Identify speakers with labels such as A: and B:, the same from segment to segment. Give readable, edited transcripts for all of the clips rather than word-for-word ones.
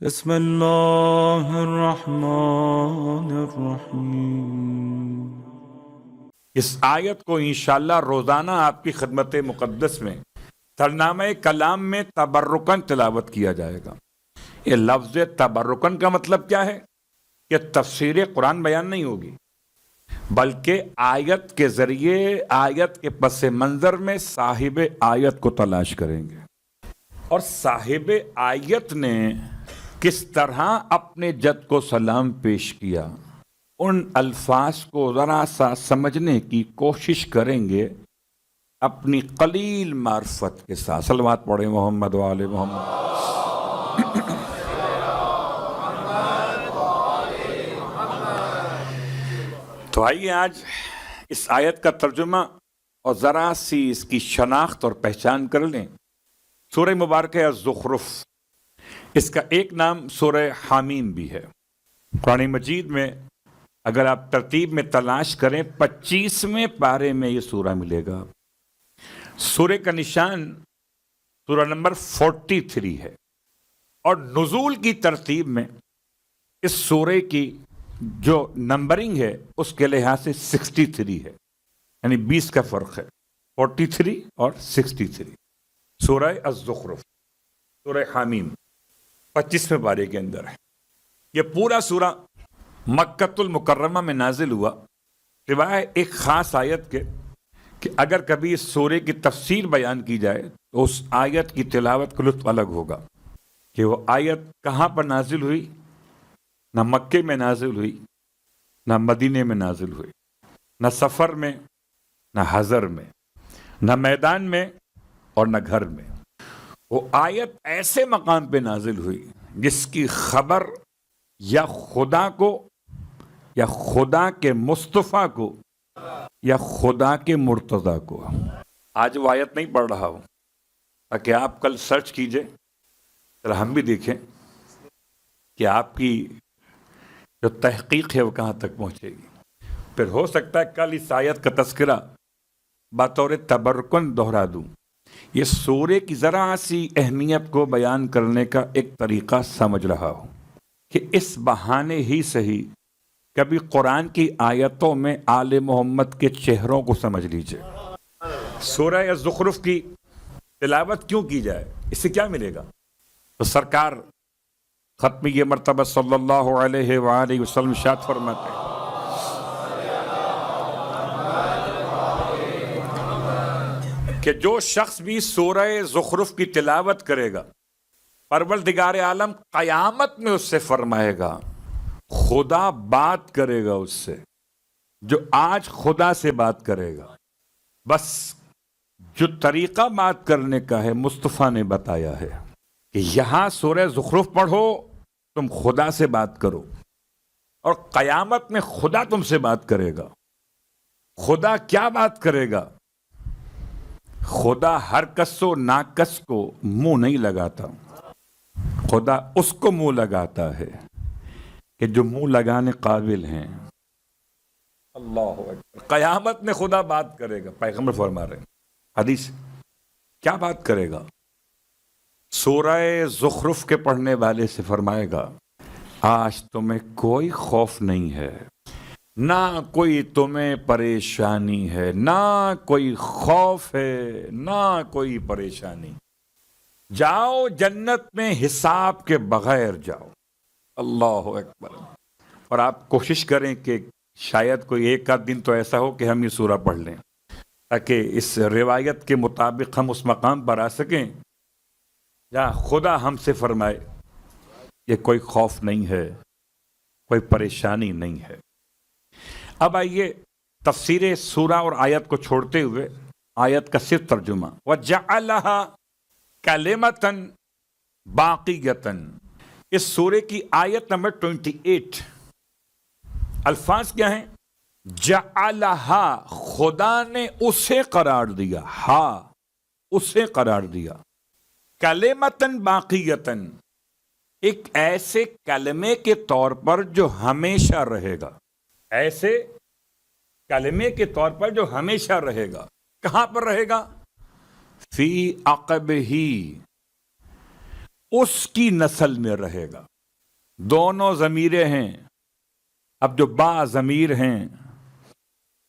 A: بسم اللہ الرحمن الرحیم۔
B: اس آیت کو انشاءاللہ روزانہ آپ کی خدمت مقدس میں ترنامہ کلام میں تبرکن تلاوت کیا جائے گا۔ یہ لفظ تبرکن کا مطلب کیا ہے؟ کہ تفسیر قرآن بیان نہیں ہوگی، بلکہ آیت کے ذریعے آیت کے پس منظر میں صاحب آیت کو تلاش کریں گے، اور صاحب آیت نے کس طرح اپنے جد کو سلام پیش کیا، ان الفاظ کو ذرا سا سمجھنے کی کوشش کریں گے اپنی قلیل معرفت کے ساتھ۔ صلوات پڑھیں محمد و آل محمد۔ تو آئیے آج اس آیت کا ترجمہ اور ذرا سی اس کی شناخت اور پہچان کر لیں۔ سورہ مبارکہ الزخرف، اس کا ایک نام سورہ حامیم بھی ہے۔ قرآن مجید میں اگر آپ ترتیب میں تلاش کریں 25ویں پارے میں یہ سورہ ملے گا۔ سورہ کا نشان سورہ نمبر 43 ہے، اور نزول کی ترتیب میں اس سورہ کی جو نمبرنگ ہے اس کے لحاظ سے 63 ہے، یعنی 20 کا فرق ہے، 43 اور 63۔ سورہ الزخرف، سورہ حامیم 25ویں پارے کے اندر ہے۔ یہ پورا سورہ مکۃ المکرمہ میں نازل ہوا، سوائے ایک خاص آیت کے کہ اگر کبھی اس سورے کی تفسیر بیان کی جائے تو اس آیت کی تلاوت کا لطف الگ ہوگا کہ وہ آیت کہاں پر نازل ہوئی۔ نہ مکے میں نازل ہوئی، نہ مدینے میں نازل ہوئی، نہ سفر میں، نہ حضر میں، نہ میدان میں اور نہ گھر میں۔ وہ آیت ایسے مقام پہ نازل ہوئی جس کی خبر یا خدا کو، یا خدا کے مصطفیٰ کو، یا خدا کے مرتضیٰ کو۔ آج وہ آیت نہیں پڑھ رہا ہوں تاکہ آپ کل سرچ کیجئے، ذرا ہم بھی دیکھیں کہ آپ کی جو تحقیق ہے وہ کہاں تک پہنچے گی۔ پھر ہو سکتا ہے کل اس آیت کا تذکرہ بطور تبرکن دہرا دوں۔ یہ سورے کی ذرا سی اہمیت کو بیان کرنے کا ایک طریقہ سمجھ رہا ہوں کہ اس بہانے ہی صحیح کبھی قرآن کی آیتوں میں آل محمد کے چہروں کو سمجھ لیجئے۔ سورہ الزخرف کی تلاوت کیوں کی جائے، اس سے کیا ملے گا؟ تو سرکار ختم یہ مرتبہ صلی اللہ علیہ وآلہ وسلم ارشاد فرماتے ہیں کہ جو شخص بھی سورہ زخرف کی تلاوت کرے گا، پروردگار عالم قیامت میں اس سے فرمائے گا، خدا بات کرے گا اس سے جو آج خدا سے بات کرے گا۔ بس جو طریقہ بات کرنے کا ہے مصطفیٰ نے بتایا ہے کہ یہاں سورہ زخرف پڑھو، تم خدا سے بات کرو، اور قیامت میں خدا تم سے بات کرے گا۔ خدا کیا بات کرے گا؟ خدا ہر کس و ناکس کو منہ نہیں لگاتا، خدا اس کو منہ لگاتا ہے کہ جو منہ لگانے قابل ہیں۔ اللہ اکبر۔ قیامت میں خدا بات کرے گا، پیغمبر فرما رہے ہیں حدیث۔ کیا بات کرے گا؟ سورہ زخرف کے پڑھنے والے سے فرمائے گا، آج تمہیں کوئی خوف نہیں ہے، نہ کوئی تمہیں پریشانی ہے، نہ کوئی خوف ہے، نہ کوئی پریشانی۔ جاؤ جنت میں حساب کے بغیر جاؤ۔ اللہ اکبر۔ اور آپ کوشش کریں کہ شاید کوئی ایک آدھ دن تو ایسا ہو کہ ہم یہ سورہ پڑھ لیں، تاکہ اس روایت کے مطابق ہم اس مقام پر آ سکیں جہاں خدا ہم سے فرمائے یہ کوئی خوف نہیں ہے، کوئی پریشانی نہیں ہے۔ اب آئیے تفسیر سورہ اور آیت کو چھوڑتے ہوئے آیت کا صرف ترجمہ۔ وَجَعَلَهَا كَلِمَةً بَاقِيَةً، اس سورے کی آیت نمبر 28 الفاظ کیا ہیں؟ جعلها، خدا نے اسے قرار دیا، ہاں اسے قرار دیا، کلمۃ باقیۃ، ایک ایسے کلمے کے طور پر جو ہمیشہ رہے گا، ایسے کلمے کے طور پر جو ہمیشہ رہے گا۔ کہاں پر رہے گا؟ فی عقبہ، اس کی نسل میں رہے گا. دونوں ضمیریں ہیں. اب جو با ضمیر ہیں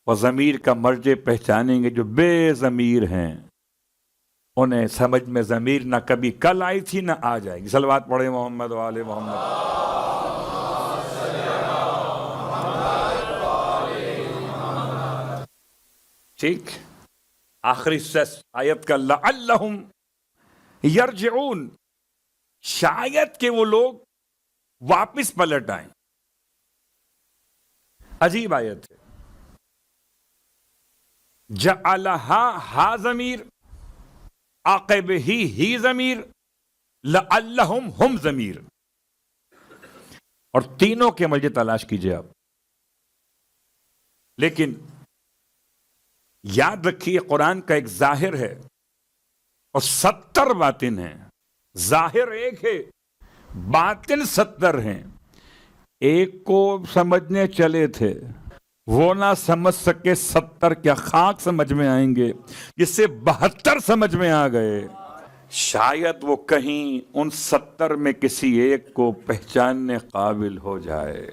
B: وہ ضمیر کا مرجع پہچانیں گے. جو بے ضمیر ہیں انہیں سمجھ میں ضمیر نہ کبھی کل آئی تھی نہ آ جائے گی. صلوات پڑھے محمد و آل محمد. ٹھیک. آخری آیت کا لعلہم یرجعون، شاید کہ وہ لوگ واپس پلٹ آئیں. عجیب آیت ہے. جعلہا ہا ضمیر، عاقب ہی ضمیر، لعلہم ہم ضمیر، اور تینوں کے مرجع تلاش کیجئے آپ. لیکن یاد رکھیے قرآن کا ایک ظاہر ہے اور 70 باطن ہیں. ظاہر ایک ہے، باطن 70 ہیں. ایک کو سمجھنے چلے تھے، وہ نہ سمجھ سکے 70 کیا خاک سمجھ میں آئیں گے جس سے 72 سمجھ میں آ گئے. شاید وہ کہیں ان 70 میں کسی ایک کو پہچاننے قابل ہو جائے.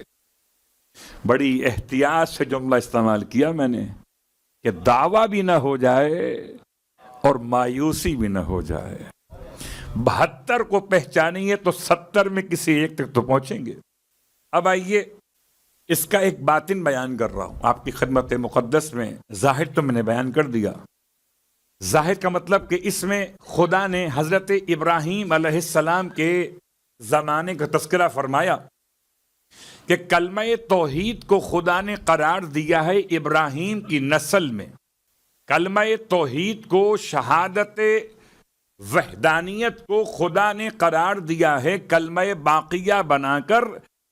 B: بڑی احتیاط سے جملہ استعمال کیا میں نے کہ دعویٰ بھی نہ ہو جائے اور مایوسی بھی نہ ہو جائے. 72 کو پہچانیں گے تو 70 میں کسی ایک تک تو پہنچیں گے. اب آئیے اس کا ایک باطن بیان کر رہا ہوں آپ کی خدمت مقدس میں. ظاہر تو میں نے بیان کر دیا. ظاہر کا مطلب کہ اس میں خدا نے حضرت ابراہیم علیہ السلام کے زمانے کا تذکرہ فرمایا کہ کلمہ توحید کو خدا نے قرار دیا ہے ابراہیم کی نسل میں. کلمہ توحید کو، شہادت وحدانیت کو خدا نے قرار دیا ہے کلمہ باقیہ بنا کر،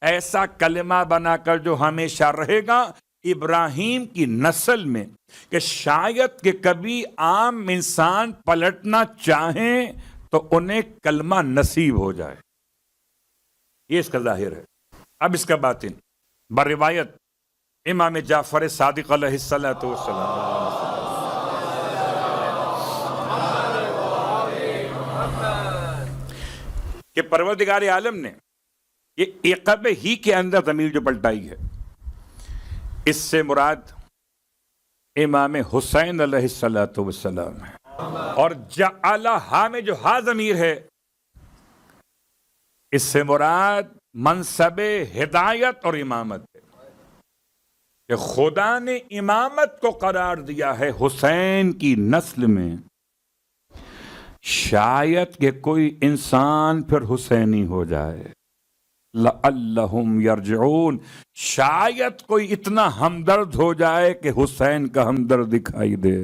B: ایسا کلمہ بنا کر جو ہمیشہ رہے گا ابراہیم کی نسل میں، کہ شاید کہ کبھی عام انسان پلٹنا چاہیں تو انہیں کلمہ نصیب ہو جائے. یہ اس کا ظاہر ہے. اب اس کا باطن بروایت امام جعفر صادق علیہ السلام کہ پروردگار عالم نے یہ عقب ہی کے اندر ضمیر جو پلٹائی ہے، اس سے مراد امام حسین علیہ السلام ہے. اور جعلہا میں جو ہا ضمیر ہے، اس سے مراد منصب ہدایت اور امامت ہے کہ خدا نے امامت کو قرار دیا ہے حسین کی نسل میں. شاید کہ کوئی انسان پھر حسینی ہو جائے. لعلہم یرجعون، شاید کوئی اتنا ہمدرد ہو جائے کہ حسین کا ہمدرد دکھائی دے.